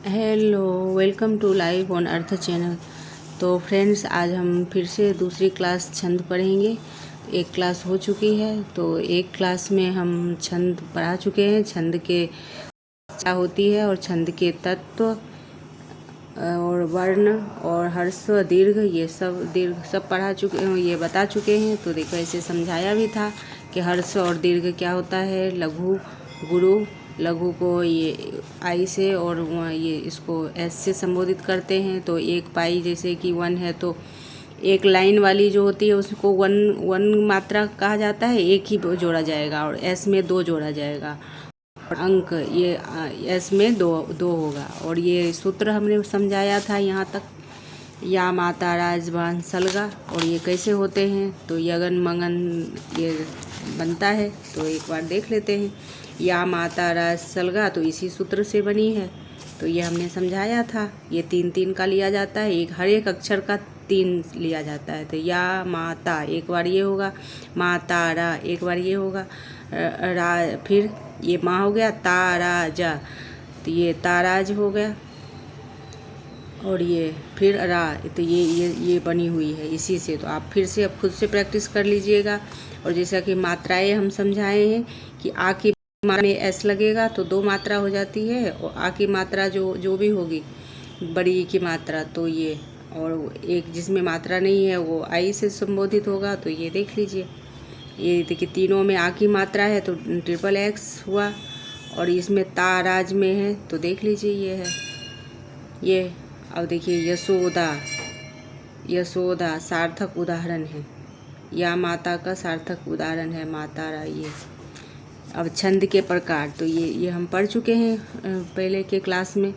Hello, welcome to live on earth channel. तो friends, आज हम फिर से दूसरी क्लास छंद पढ़ेंगे। एक क्लास हो चुकी है, तो एक क्लास में हम छंद पढ़ा चुके हैं। छंद के क्या होती है और छंद के तत्व और वर्ण और हर्ष दीर्घ, ये सब पढ़ा चुके हैं, ये बता चुके हैं। तो देखो, ऐसे समझाया भी था कि हर्ष और दीर्घ क्या होता है। लघु, गुरु, लघु को ये आई से और ये इसको एस से संबोधित करते हैं। तो एक पाई जैसे कि वन है, तो एक लाइन वाली जो होती है उसको वन मात्रा कहा जाता है, एक ही जोड़ा जाएगा। और एस में दो जोड़ा जाएगा। और अंक ये एस में दो दो होगा। और ये सूत्र हमने समझाया था यहाँ तक। या माता राजबान सलगा, और ये कैसे होते हैं, तो यगन मंगन ये बनता है। तो एक बार देख लेते हैं। या माता राज सलगा तो इसी सूत्र से बनी है। तो ये हमने समझाया था। ये तीन तीन का लिया जाता है, हर एक अक्षर का तीन लिया जाता है। तो या माता एक बार ये होगा, माता रा एक बार ये होगा, रा फिर ये माँ हो गया, ताराजा, तो ये ताराज हो गया। और ये फिर रा, तो ये बनी हुई है इसी से। तो आप फिर से अब खुद से प्रैक्टिस कर लीजिएगा। और जैसा कि मात्राएं हम समझाए हैं कि आ की मात्रा में एस लगेगा तो दो मात्रा हो जाती है, और आ की मात्रा जो भी होगी, बड़ी की मात्रा, तो ये, और एक जिसमें मात्रा नहीं है वो आई से संबोधित होगा। तो ये देख लीजिए, ये देखिए तीनों में आ की मात्रा है तो ट्रिपल एक्स हुआ। और इसमें ताराज में है तो देख लीजिए ये है ये। अब देखिए यशोदा, यशोदा सार्थक उदाहरण है। या माता का सार्थक उदाहरण है माता रा। ये अब छंद के प्रकार, तो ये हम पढ़ चुके हैं पहले के क्लास में।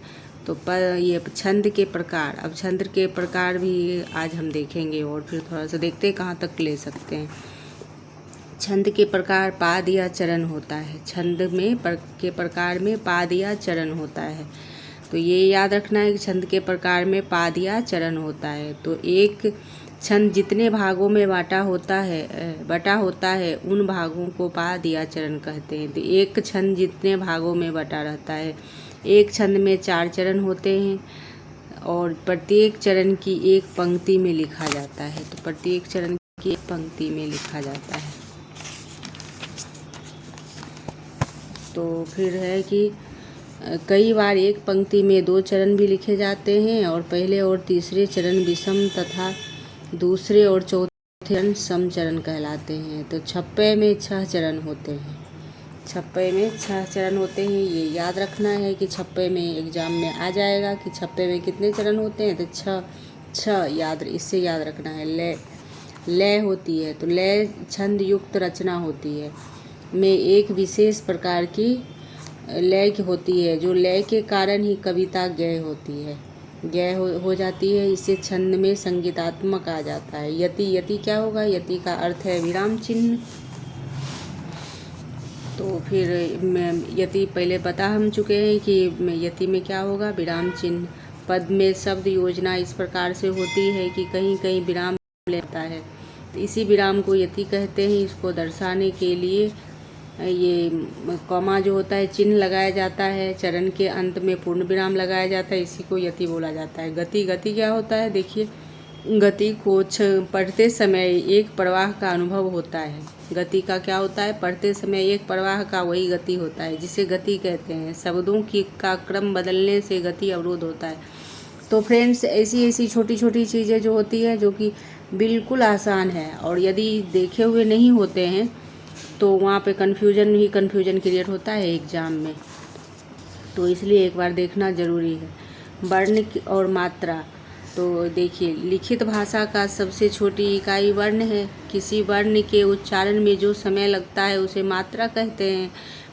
तो ये छंद के प्रकार, अब छंद के प्रकार भी आज हम देखेंगे। और फिर थोड़ा सा देखते हैं कहाँ तक ले सकते हैं। छंद के प्रकार पाद या चरण होता है। छंद में के प्रकार में पाद या चरण होता है। तो ये याद रखना है कि छंद के प्रकार में पाद या चरण होता है। तो एक छंद जितने भागों में बटा होता है उन भागों को पाद या चरण कहते हैं। तो एक छंद जितने भागों में बटा रहता है, एक छंद में 4 चरण होते हैं, और प्रत्येक चरण की एक पंक्ति में लिखा जाता है। तो प्रत्येक चरण की एक पंक्ति में लिखा जाता है। तो फिर है कि कई बार एक पंक्ति में 2 चरण भी लिखे जाते हैं, और पहले और तीसरे चरण विषम तथा दूसरे और चौथे चरण सम चरण कहलाते हैं। तो छप्पे में 6 चरण होते हैं। छप्पे में 6 चरण होते हैं। ये याद रखना है कि छप्पे में एग्जाम में आ जाएगा कि छप्पे में कितने चरण होते हैं। तो 6 इससे याद रखना है। लय होती है, तो लय छंद युक्त रचना होती है में एक विशेष प्रकार की लय होती है, जो लय के कारण ही कविता गय होती है, गय हो जाती है। इसे छंद में संगीतात्मक आ जाता है। यति क्या होगा? यति का अर्थ है विराम चिन्ह। तो फिर यति पहले बता हम चुके हैं कि यति में क्या होगा? विराम चिन्ह। पद में शब्द योजना इस प्रकार से होती है कि कहीं कहीं विराम लेता है, तो इसी विराम को यति कहते हैं। इसको दर्शाने के लिए ये कॉमा जो होता है, चिन्ह लगाया जाता है। चरण के अंत में पूर्ण विराम लगाया जाता है, इसी को यति बोला जाता है। गति क्या होता है? देखिए, गति को पढ़ते समय एक प्रवाह का अनुभव होता है। गति का क्या होता है? पढ़ते समय एक प्रवाह का वही गति होता है, जिसे गति कहते हैं। शब्दों का क्रम बदलने से गति अवरोध होता है। तो फ्रेंड्स, ऐसी छोटी छोटी चीज़ें जो होती है, जो कि बिल्कुल आसान है, और यदि देखे हुए नहीं होते हैं तो वहाँ पे कन्फ्यूजन क्रिएट होता है एग्ज़ाम में। तो इसलिए एक बार देखना ज़रूरी है। वर्ण और मात्रा, तो देखिए, लिखित भाषा का सबसे छोटी इकाई वर्ण है। किसी वर्ण के उच्चारण में जो समय लगता है उसे मात्रा कहते हैं।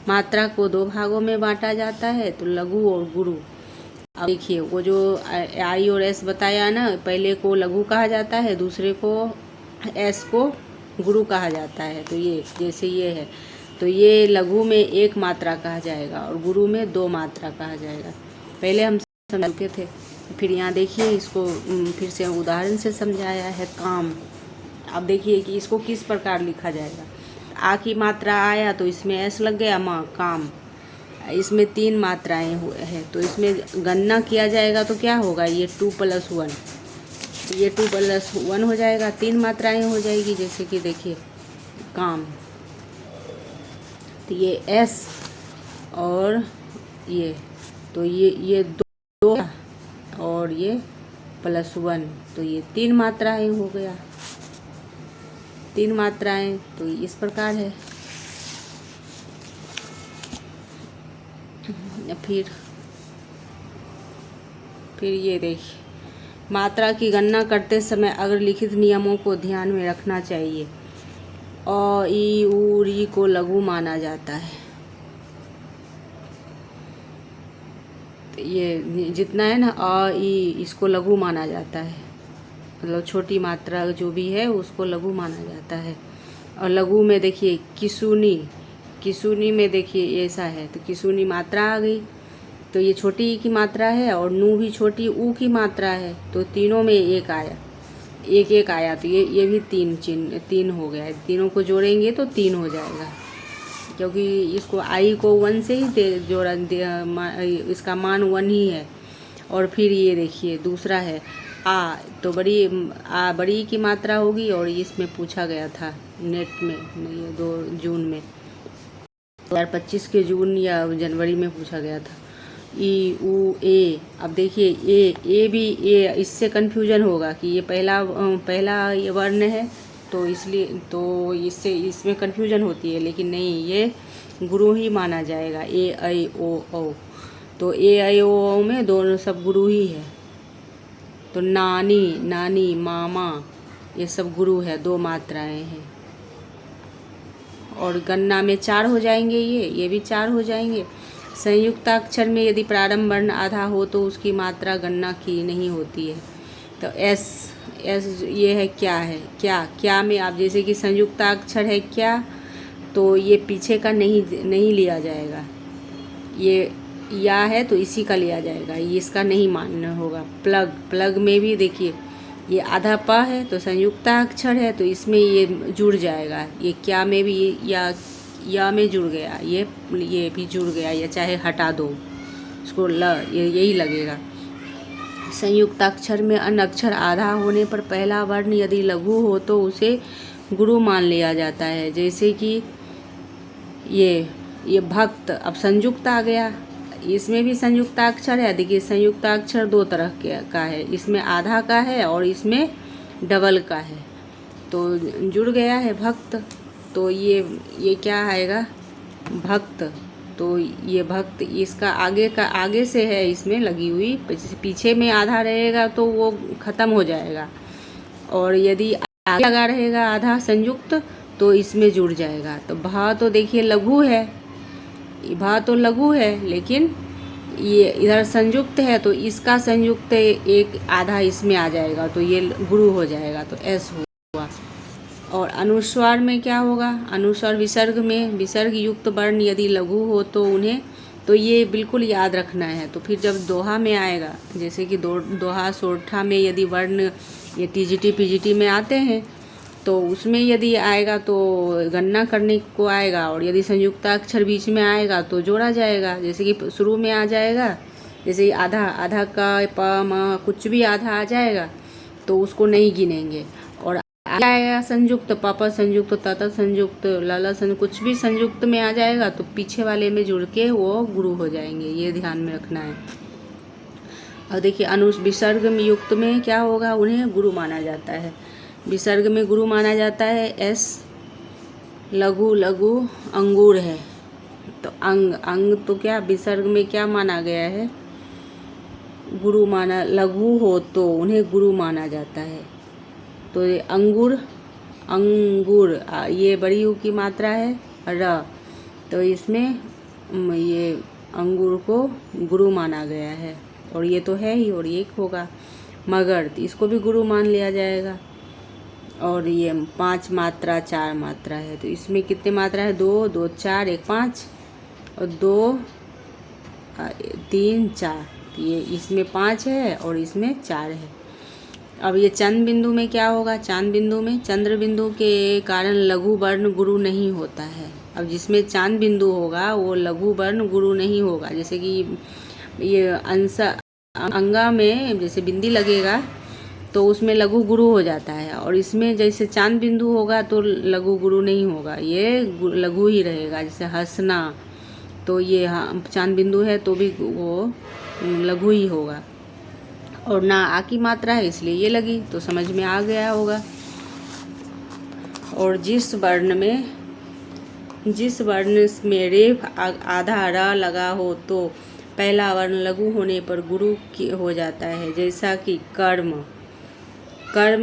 मात्रा को 2 भागों में बांटा जाता है, तो लघु और गुरु। अब देखिए, वो जो आई और एस बताया ना, पहले को लघु कहा जाता है, दूसरे को एस को गुरु कहा जाता है। तो ये जैसे ये है, तो ये लघु में 1 मात्रा कहा जाएगा और गुरु में 2 मात्रा कहा जाएगा। पहले हम समझ चुके थे। फिर यहाँ देखिए, इसको फिर से उदाहरण से समझाया है। काम, अब देखिए कि इसको किस प्रकार लिखा जाएगा। आ की मात्रा आया तो इसमें एस लग गया, माँ काम। इसमें 3 मात्राएं हुए हैं, तो इसमें गणना किया जाएगा तो क्या होगा, ये 2 + 1, तो ये 2 + 1 हो जाएगा, 3 मात्राएं हो जाएगी। जैसे कि देखिए काम, तो ये S और ये, तो ये 2 और ये +1, तो ये 3 मात्राएं हो गया, 3 मात्राएं। तो इस प्रकार है। फिर ये देखिए, मात्रा की गणना करते समय अगर लिखित नियमों को ध्यान में रखना चाहिए। अ, ई, उ, री को लघु माना जाता है। तो ये जितना है ना अ, ई, इसको लघु माना जाता है, मतलब छोटी मात्रा जो भी है उसको लघु माना जाता है। और लघु में देखिए किसुनी, किसुनी में देखिए ऐसा है, तो किसुनी मात्रा आ गई, तो ये छोटी ई की मात्रा है और नू भी छोटी ऊ की मात्रा है, तो तीनों में एक आया, एक एक आया, तो ये भी 3 हो गया है। तीनों को जोड़ेंगे तो 3 हो जाएगा, क्योंकि इसको आई को 1 से ही जोड़ा, इसका मान 1 ही है। और फिर ये देखिए दूसरा है आ, तो बड़ी की मात्रा होगी, और इसमें पूछा गया था नेट में, ये 2 जून में, 2025 के जून या जनवरी में पूछा गया था। ई, उ, ए, अब देखिए ए भी, ए इससे कन्फ्यूजन होगा कि ये पहला ये वर्ण है, तो इसलिए तो इससे इसमें कन्फ्यूजन होती है, लेकिन नहीं, ये गुरु ही माना जाएगा। ए, ऐ, ओ, औ, तो ए, ऐ, ओ, औ में दोनों सब गुरु ही है। तो नानी, नानी, मामा, ये सब गुरु है, 2 मात्राएं हैं। और गणना में 4 हो जाएंगे, ये भी 4 हो जाएंगे। संयुक्ताक्षर में यदि प्रारंभ वर्ण आधा हो तो उसकी मात्रा गणना की नहीं होती है। तो एस ये है, क्या है, क्या में आप जैसे कि संयुक्ताक्षर है क्या, तो ये पीछे का नहीं लिया जाएगा। ये या है तो इसी का लिया जाएगा, ये इसका नहीं मानना होगा। प्लग में भी देखिए ये आधा प है तो संयुक्ताक्षर है, तो इसमें ये जुड़ जाएगा। ये क्या में भी या में जुड़ गया, ये भी जुड़ गया, या चाहे हटा दो इसको, यही लगेगा। संयुक्ताक्षर में अन्य अक्षर आधा होने पर पहला वर्ण यदि लघु हो तो उसे गुरु मान लिया जाता है। जैसे कि ये भक्त, अब संयुक्त आ गया, इसमें भी संयुक्ताक्षर है। देखिए संयुक्ताक्षर 2 तरह का है, इसमें आधा का है और इसमें डबल का है, तो जुड़ गया है भक्त। तो ये क्या आएगा, भक्त। तो ये भक्त, इसका आगे से है इसमें लगी हुई, पीछे में आधा रहेगा तो वो खत्म हो जाएगा, और यदि आगे लगा रहेगा आधा संयुक्त तो इसमें जुड़ जाएगा। तो भा तो देखिए लघु है, भा तो लघु है, लेकिन ये इधर संयुक्त है, तो इसका संयुक्त एक आधा इसमें आ जाएगा, तो ये गुरु हो जाएगा, तो एस हुआ। और अनुस्वार में क्या होगा, अनुस्वार विसर्ग में विसर्ग युक्त वर्ण यदि लघु हो तो उन्हें, तो ये बिल्कुल याद रखना है। तो फिर जब दोहा में आएगा, जैसे कि दोहा सोरठा में यदि वर्ण ये टीजीटी पीजीटी में आते हैं, तो उसमें यदि आएगा तो गणना करने को आएगा, और यदि संयुक्ताक्षर बीच में आएगा तो जोड़ा जाएगा। जैसे कि शुरू में आ जाएगा, जैसे आधा का प म कुछ भी आधा आ जाएगा तो उसको नहीं गिनेंगे। और आएगा संयुक्त, पापा संयुक्त, ताता संयुक्त, लाला संयुक्त, कुछ भी संयुक्त में आ जाएगा तो पीछे वाले में जुड़ के वो गुरु हो जाएंगे, ये ध्यान में रखना है। और देखिए विसर्ग में युक्त में क्या होगा, उन्हें गुरु माना जाता है। विसर्ग में गुरु माना जाता है एस, लघु अंगूर है, तो अंग तो क्या विसर्ग में क्या माना गया है, गुरु माना, लघु हो तो उन्हें गुरु माना जाता है। तो ये अंगूर, ये बड़ी ऊ की मात्रा है र, तो इसमें ये अंगूर को गुरु माना गया है, और ये तो है ही, और ये होगा मगर, तो इसको भी गुरु मान लिया जाएगा। और ये 5 मात्रा 4 मात्रा है, तो इसमें कितने मात्रा है, 2 2 4 1 5 और 2 3 4, ये इसमें 5 है और इसमें 4 है। अब ये चंद्र बिंदु में क्या होगा, चांद बिंदु में चंद्र बिंदु के कारण लघु वर्ण गुरु नहीं होता है। अब जिसमें चांद बिंदु होगा वो लघु वर्ण गुरु नहीं होगा। जैसे कि ये अंगा में जैसे बिंदी लगेगा तो उसमें लघु गुरु हो जाता है, और इसमें जैसे चांद बिंदु होगा तो लघु गुरु नहीं होगा, ये लघु ही रहेगा। जैसे हंसना, तो ये चांद बिंदु है तो भी वो लघु ही होगा, और ना आ की मात्रा है इसलिए ये लगी, तो समझ में आ गया होगा। और जिस वर्ण में रेफ आधा र लगा हो तो पहला वर्ण लघु होने पर गुरु हो जाता है। जैसा कि कर्म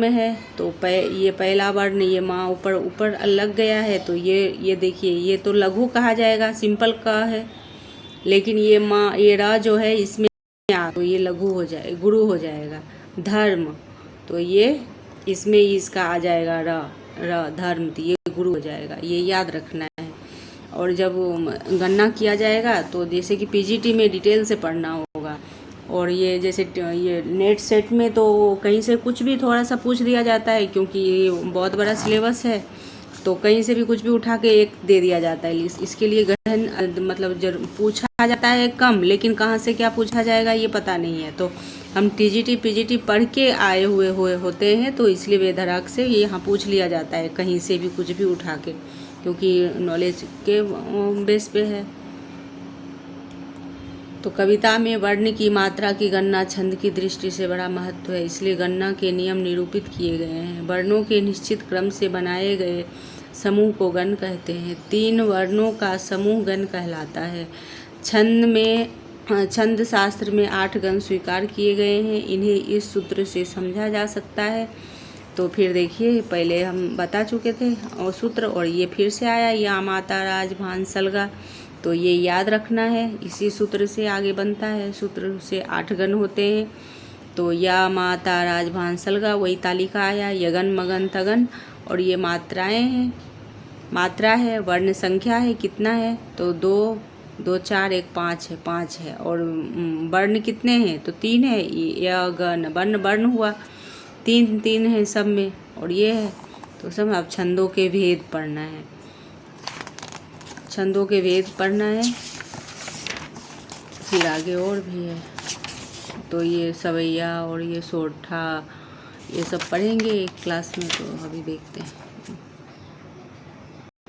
है तो ये पहला वर्ण ये माँ ऊपर लग गया है, तो ये देखिए ये तो लघु कहा जाएगा, सिंपल का है। लेकिन ये माँ ये रा जो है इसमें तो ये लघु हो जाए गुरु हो जाएगा। धर्म, तो ये इसमें इसका आ जाएगा र धर्म, तो ये गुरु हो जाएगा, ये याद रखना है। और जब गणना किया जाएगा तो जैसे कि पीजीटी में डिटेल से पढ़ना होगा, और ये जैसे ये नेट सेट में तो कहीं से कुछ भी थोड़ा सा पूछ दिया जाता है, क्योंकि ये बहुत बड़ा सिलेबस है, तो कहीं से भी कुछ भी उठा के एक दे दिया जाता है। इसके लिए गहन मतलब पूछा जाता है कम, लेकिन कहाँ से क्या पूछा जाएगा ये पता नहीं है। तो हम टीजीटी पीजीटी पढ़ के आए हुए होते हैं, तो इसलिए बेधड़क से ये यहाँ पूछ लिया जाता है कहीं से भी कुछ भी उठा के, क्योंकि नॉलेज के बेस पे है। तो कविता में वर्ण की मात्रा की गणना छंद की दृष्टि से बड़ा महत्व है, इसलिए गणना के नियम निरूपित किए गए हैं। वर्णों के निश्चित क्रम से बनाए गए समूह को गण कहते हैं। 3 वर्णों का समूह गण कहलाता है। छंद शास्त्र में 8 गण स्वीकार किए गए हैं, इन्हें इस सूत्र से समझा जा सकता है। तो फिर देखिए, पहले हम बता चुके थे और सूत्र, और ये फिर से आया, या माता राज भान सलगा, तो ये याद रखना है, इसी सूत्र से आगे बनता है। सूत्र से 8 गण होते हैं, तो या माता राज भान सलगा वही तालिका आया, यगन मगन तगन, और ये मात्राएं हैं, मात्रा है, वर्ण संख्या है, कितना है तो 2 2 4 1 5 है, और वर्ण कितने हैं तो 3 है, यगन वर्ण हुआ 3 है सब में, और ये है। तो सब अब छंदों के भेद पढ़ना है, छंदों के वेद पढ़ना है, फिर आगे और भी है। तो ये सवैया और ये सोठा ये सब पढ़ेंगे एक क्लास में, तो अभी देखते हैं।